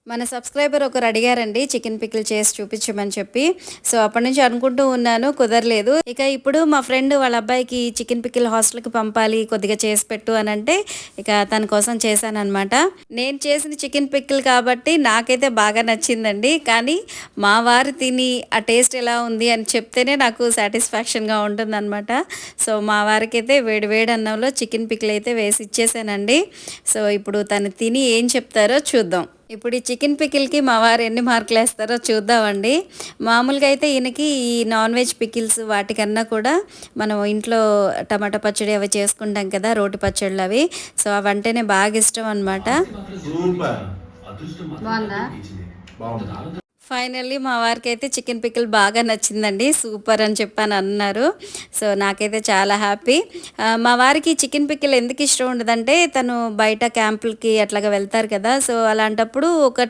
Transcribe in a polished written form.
మన సబ్స్క్రైబర్ ఒకరు అడిగారండి చికెన్ పికిల్ చేసి చూపించమని చెప్పి. సో, అప్పటి నుంచి అనుకుంటూ ఉన్నాను కుదరలేదు. ఇక ఇప్పుడు మా ఫ్రెండ్ వాళ్ళ అబ్బాయికి చికెన్ పికిల్ హాస్టల్‌కి పంపాలి కొద్దిగా చేసి పెట్టు అనంటే ఇక తన కోసం చేశాననమాట. నేను చేసిన చికెన్ పికిల్ కాబట్టి నాకైతే బాగా నచ్చిందండి. కానీ మా వారు తిని ఆ టేస్ట్ ఎలా ఉంది అని చెప్తేనే నాకు సాటిస్ఫాక్షన్‌గా ఉంటుందనమాట. సో, మా వారికైతే వేడి వేడి అన్నంలో చికెన్ పికిల్ అయితే వేసి ఇచ్చేసానండి. సో, ఇప్పుడు తను తిని ఏం చెప్తారో చూద్దాం. ఇప్పుడు ఈ చికెన్ పికిల్‌కి మా వారు ఎన్ని మార్కులేస్తారో చూద్దామండి. మామూలుగా అయితే ఈయనకి ఈ నాన్ వెజ్ పికిల్స్ వాటికన్నా కూడా మనం ఇంట్లో టమాటా పచ్చడి అవి చేసుకుంటాం కదా! రోటి పచ్చళ్ళవి. సో, అవంటేనే బాగా ఇష్టం అనమాట. సూపర్. బావుందా? బావుంది. ఫైనల్లీ మా వారికైతే చికెన్ పికిల్ బాగా నచ్చిందండి. సూపర్ అని చెప్పని అన్నారు. సో, నాకైతే చాలా హ్యాపీ. మా వారికి చికెన్ పికిల్ ఎందుకు ఇష్టం ఉండదంటే తను బయట క్యాంపులకి అట్లాగా వెళ్తారు కదా! సో, అలాంటప్పుడు ఒక